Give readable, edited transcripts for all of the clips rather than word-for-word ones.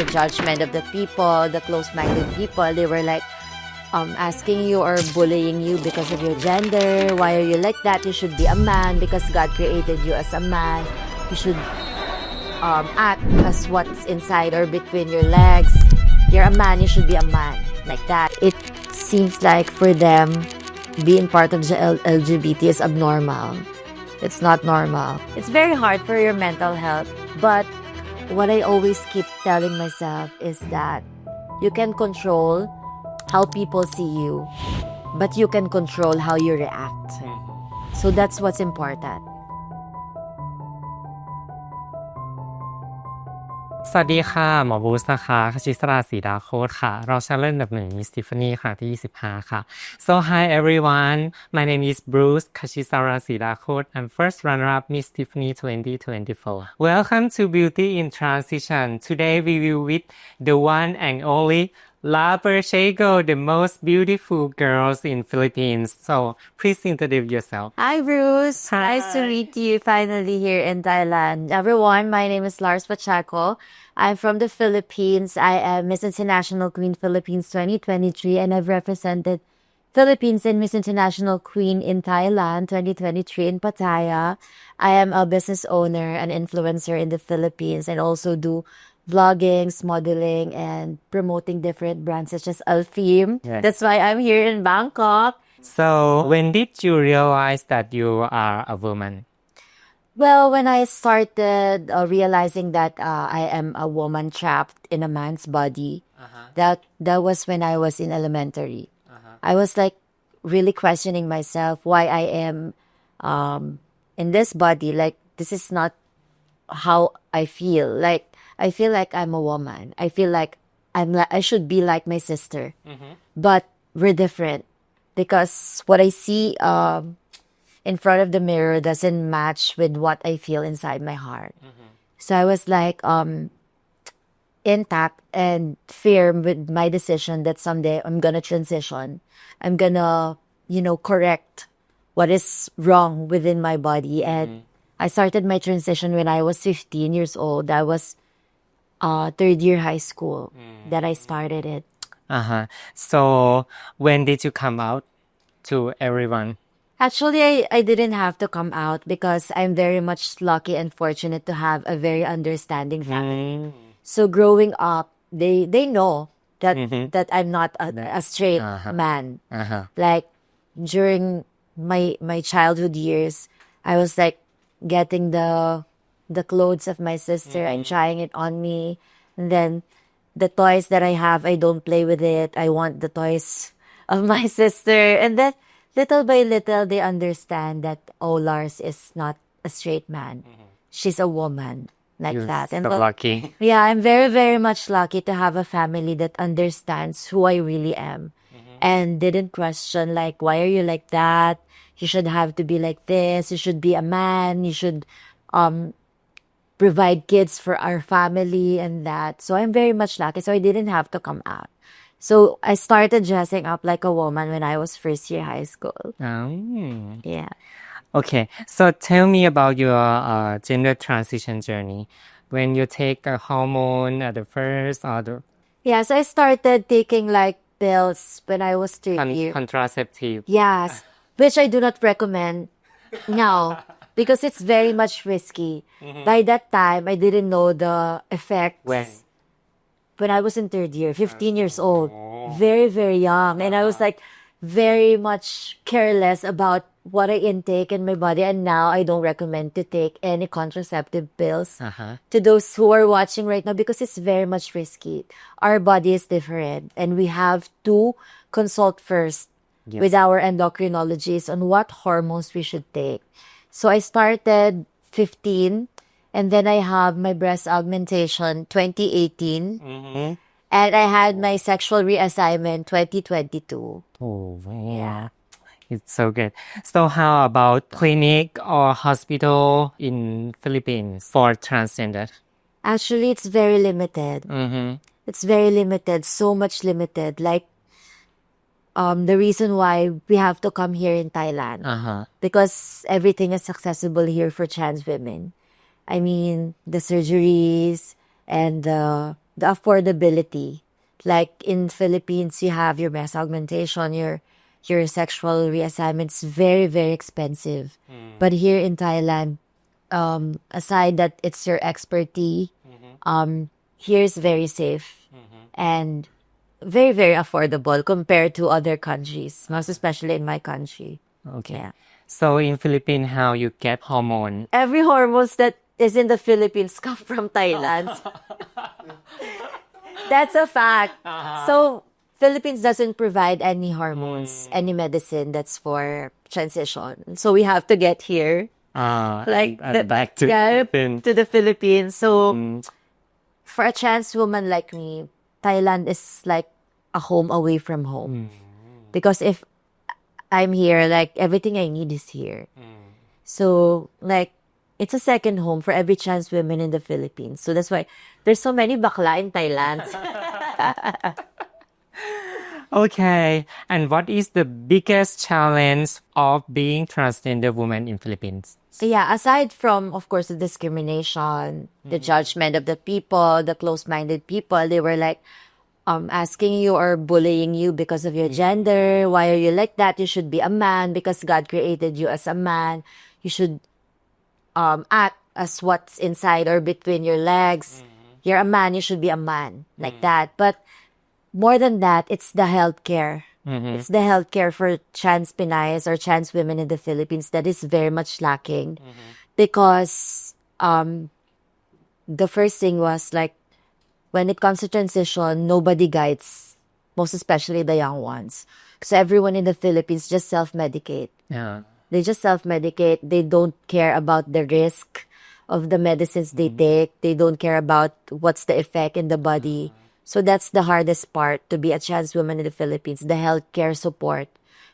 the judgment of the people, the close-minded people. They were like asking you or bullying you because of your gender. Why are you like that? You should be a man because God created you as a man. You should act as what's inside or between your legs. You're a man, you should be a man. Like that. It seems like for them, being part of the LGBT is abnormal. It's not normal. It's very hard for your mental health. But what I always keep telling myself is that you can control how people see you, but you can control how you react. So that's what's important. สวัสดีค่ะหมอบูสนะคะคชิสราศรีดาโคตค่ะรองชนะเลิศอันดับ1 Miss Tiffany ค่ะที่25ค่ะ So hi everyone my name is Bruce Kachisara Sirakot I'm first runner-up Miss Tiffany 2024 Welcome to Beauty in Transition Today we will with the one and only Lars Pacheco the most beautiful girls in Philippines So please introduce yourself Hi Bruce, Hi. Nice to meet you finally here in Thailand. Everyone, my name is Lars Pacheco. I'm from the Philippines. I am Miss International Queen Philippines 2023 and I've represented Philippines and Miss International Queen in Thailand 2023 in Pattaya. I am a business owner, an influencer in the Philippines and also do vlogging, modeling, and promoting different brands such as Alfim. Yes. That's why I'm here in Bangkok. So when did you realize that you are a woman? Well, when I started realizing that I am a woman trapped in a man's body, that was when I was in elementary. I was like really questioning myself why I am in this body. Like this is not how I feel. Like I feel like I'm a woman. I feel like I should be like my sister, but we're different because what I see in front of the mirror doesn't match with what I feel inside my heart. So I was like intact and firm with my decision that someday I'm gonna transition. I'm gonna, correct what is wrong within my body. And I started my transition when I was 15 years old. That was third year high school that I started it. So when did you come out to everyone? Actually, I didn't have to come out because I'm very much lucky and fortunate to have a very understanding family. So growing up, they know that that I'm not a straight man. Like during my childhood years, I was like getting the clothes of my sister and trying it on me. And then the toys that I have, I don't play with it. I want the toys of my sister. And then little by little, they understand that, oh, Lars is not a straight man. She's a woman like You're that. And so lucky. Yeah, I'm very, very much lucky to have a family that understands who I really am and didn't question like, why are you like that? You should have to be like this. You should be a man. You should provide kids for our family and that. So I'm very much lucky. So I didn't have to come out. So I started dressing up like a woman when I was first year high school. Yeah. Okay, so tell me about your gender transition journey. When you take a hormone at the first or the Yeah, so I started taking like pills when I was 3 years. contraceptive. Yes, which I do not recommend now because it's very much risky. By that time, I didn't know the effects. When I was in third year, 15 years old, very, very young. And I was like very much careless about what I intake in my body. And now I don't recommend to take any contraceptive pills to those who are watching right now because it's very much risky. Our body is different and we have to consult first with our endocrinologist on what hormones we should take. So I started 15. And then I have my breast augmentation 2018. And I had my sexual reassignment 2022. Oh, yeah. It's so good. So how about clinic or hospital in Philippines for transgender? Actually, it's very limited. It's very limited, so much limited. Like, the reason why we have to come here in Thailand. Because everything is accessible here for trans women. I mean, the surgeries and the the affordability. Like in Philippines, you have your breast augmentation, your sexual reassignment. It's very, very expensive. But here in Thailand, aside that it's your expertise, here is very safe and very, very affordable compared to other countries, most especially in my country. Okay. Yeah. So in Philippines, how you get hormone? Every hormones that is in the Philippines come from Thailand. That's a fact. So Philippines doesn't provide any hormones, any medicine that's for transition. So we have to get here, Back to Philippines. to the Philippines. So for a trans woman like me, Thailand is like a home away from home. Because if I'm here, like everything I need is here. So like it's a second home for every trans woman in the Philippines. So that's why there's so many bakla in Thailand. Okay. And what is the biggest challenge of being transgender woman in Philippines? So yeah, aside from, of course, the discrimination, the judgment of the people, the close-minded people, they were like asking you or bullying you because of your gender. Why are you like that? You should be a man because God created you as a man. You should act as what's inside or between your legs. You're a man, you should be a man, like that. But more than that, it's the healthcare. It's the healthcare for trans Pinays or trans women in the Philippines that is very much lacking. Because the first thing was like, when it comes to transition, nobody guides, most especially the young ones. So everyone in the Philippines just self-medicate. Yeah. They just self-medicate. They don't care about the risk of the medicines they take. They don't care about what's the effect in the body. So that's the hardest part to be a trans woman in the Philippines, the healthcare support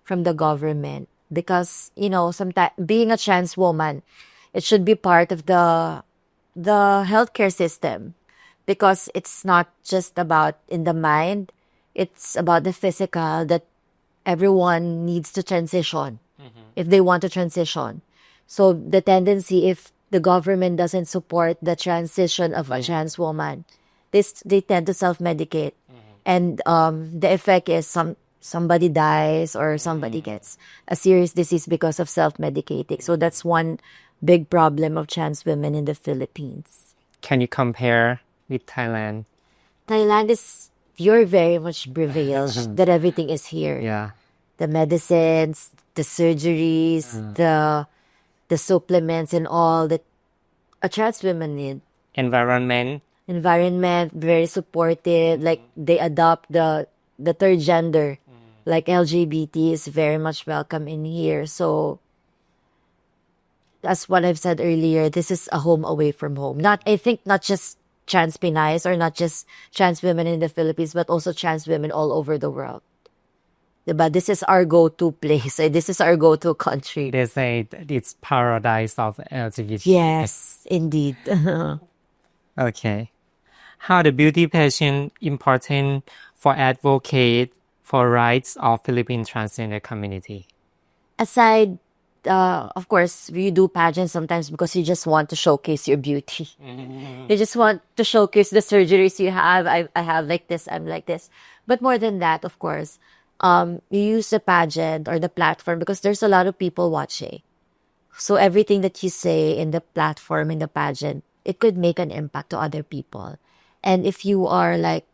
from the government. Because, you know, sometimes being a trans woman, it should be part of the healthcare system. Because it's not just about in the mind, it's about the physical that everyone needs to transition if they want to transition. So the tendency, if the government doesn't support the transition of a trans woman, they tend to self-medicate. And the effect is somebody dies or somebody gets a serious disease because of self-medicating. So that's one big problem of trans women in the Philippines. Can you compare with Thailand? Thailand is, you're very much privileged that everything is here. Yeah. The medicines, the surgeries, the supplements and all that a trans woman need. Environment. Very supportive. Like they adopt the third gender. Like LGBT is very much welcome in here. So that's what I've said earlier. This is a home away from home. I think not just trans Pinays or not just trans women in the Philippines, but also trans women all over the world. But this is our go-to place. This is our go-to country. They say that it's paradise of LGBT. Yes, indeed. Okay. How the beauty pageant important for advocate for rights of Philippine transgender community? Aside, of course, you do pageants sometimes because you just want to showcase your beauty. You just want to showcase the surgeries you have. I have like this, I'm like this. But more than that, of course, you use the pageant or the platform because there's a lot of people watching. So everything that you say in the platform, in the pageant, it could make an impact to other people. And if you are like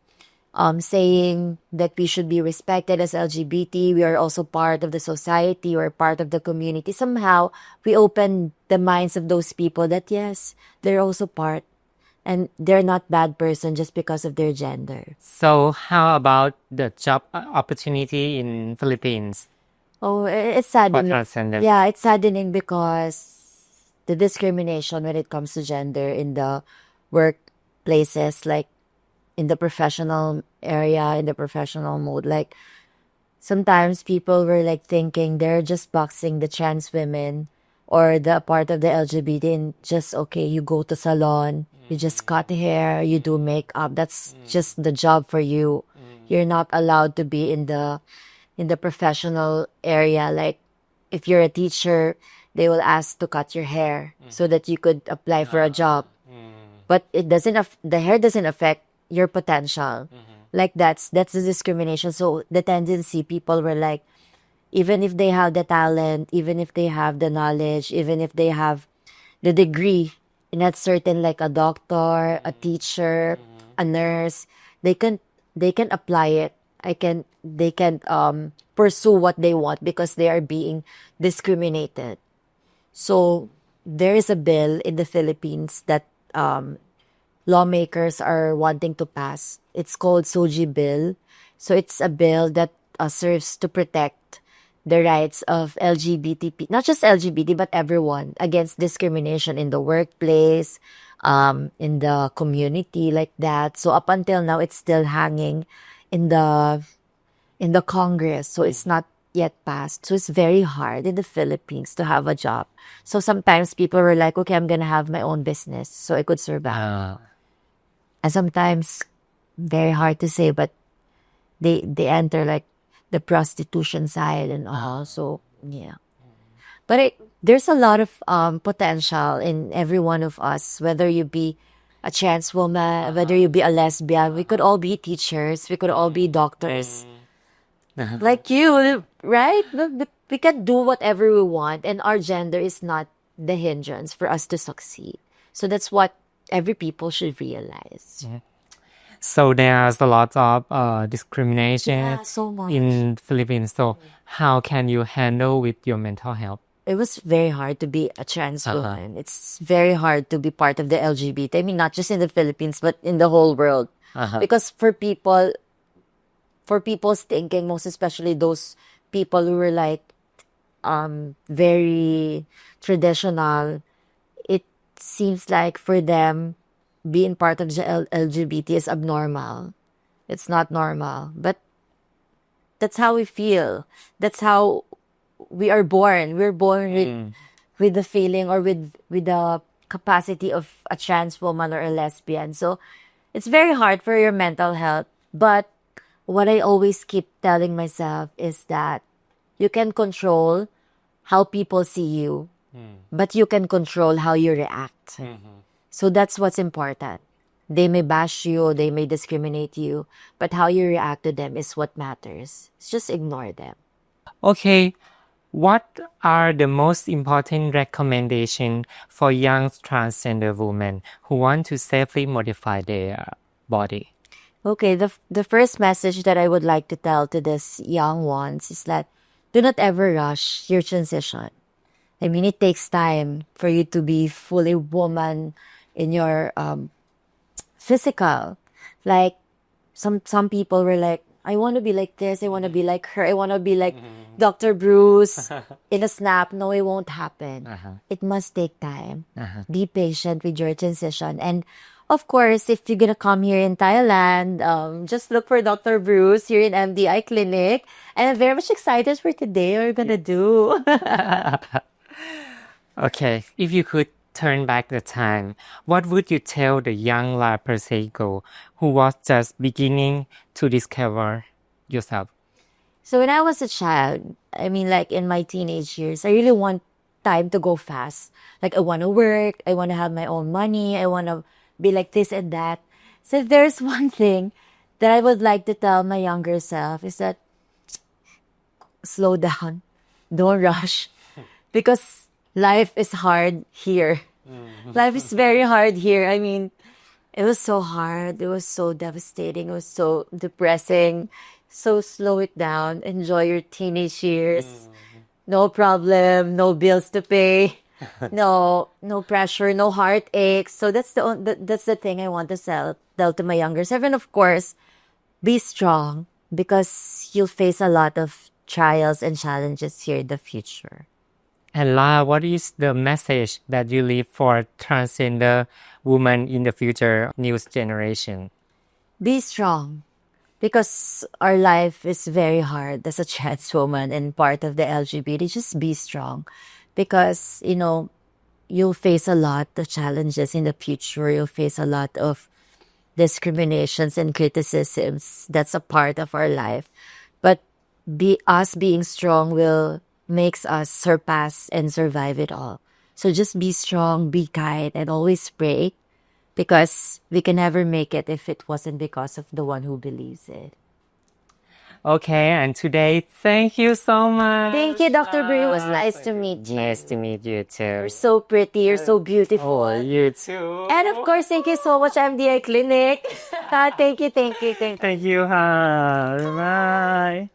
saying that we should be respected as LGBT, we are also part of the society, we're part of the community, somehow we open the minds of those people that yes, they're also part. And they're not bad person just because of their gender. So how about the job opportunity in Philippines? Oh, it's saddening. For transgender. Yeah, it's saddening because the discrimination when it comes to gender in the workplaces, like in the professional area, in the professional mode, like sometimes people were like thinking they're just boxing the trans women or the part of the LGBT and just, okay, you go to salon, you just cut hair, you do makeup. That's just the job for you. You're not allowed to be in the professional area. Like if you're a teacher, they will ask to cut your hair so that you could apply for a job. But it doesn't. The hair doesn't affect your potential. Like that's the discrimination. So the tendency, people were like, even if they have the talent, even if they have the knowledge, even if they have the degree in a certain, like a doctor, a teacher, a nurse, they can apply it. They can pursue what they want because they are being discriminated. So there is a bill in the Philippines that lawmakers are wanting to pass. It's called Soji Bill. So it's a bill that serves to protect the rights of LGBT, not just LGBT, but everyone against discrimination in the workplace, in the community, like that. So up until now, it's still hanging in the Congress. So it's not yet passed. So it's very hard in the Philippines to have a job. So sometimes people were like, okay, I'm going to have my own business so I could survive. And sometimes very hard to say, but they enter like the prostitution side and all. So yeah, but there's a lot of potential in every one of us, whether you be a trans woman, whether you be a lesbian. We could all be teachers. We could all be doctors. Like you, right? We can do whatever we want, and our gender is not the hindrance for us to succeed. So that's what every people should realize. So there's a lot of discrimination So much. in Philippines. So how can you handle with your mental health? It was very hard to be a trans woman. It's very hard to be part of the LGBT. I mean, not just in the Philippines, but in the whole world. Because for people's thinking, most especially those people who were like very traditional, it seems like for them, being part of the LGBT is abnormal. It's not normal. But that's how we feel. That's how we are born. We're born with the feeling or with the capacity of a trans woman or a lesbian. So it's very hard for your mental health. But what I always keep telling myself is that you can control how people see you, but you can control how you react. So that's what's important. They may bash you, they may discriminate you, but how you react to them is what matters. Just ignore them. Okay, what are the most important recommendations for young transgender women who want to safely modify their body? Okay, the first message that I would like to tell to these young ones is that do not ever rush your transition. I mean, it takes time for you to be fully woman in your physical. Like some people were like, I want to be like this, I want to be like her, I want to be like Dr. Bruce in a snap. No, it won't happen. It must take time. Be patient with your transition. And of course, if you're gonna come here in Thailand, just look for Dr. Bruce here in MDI Clinic. And I'm very much excited for today. What we're gonna do. Okay, if you could turn back the time, what would you tell the young Lars Pacheco who was just beginning to discover yourself? So when I was a child, I mean, like in my teenage years, I really want time to go fast. Like I want to work, I want to have my own money, I want to be like this and that. So if there's one thing that I would like to tell my younger self is that slow down, don't rush, because life is hard here. Life is very hard here. I mean, it was so hard. It was so devastating. It was so depressing. So slow it down. Enjoy your teenage years. No problem. No bills to pay. No pressure. No heartaches. So that's the thing I want to tell to my younger self. And of course, be strong because you'll face a lot of trials and challenges here in the future. And La, what is the message that you leave for transgender women in the future, new generation? Be strong because our life is very hard as a trans woman and part of the LGBT. Just be strong because, you'll face a lot of challenges in the future. You'll face a lot of discriminations and criticisms. That's a part of our life. But being strong makes us surpass and survive it all. So just be strong, be kind, and always pray because we can never make it if it wasn't because of the one who believes it. Okay, and today, thank you so much. Thank you, Dr. Brie. It was nice to meet you. Nice to meet you too. You're so pretty. You're so beautiful. Oh, you too. And of course, thank you so much, MDI Clinic. Thank you. Thank you, ha. Bye.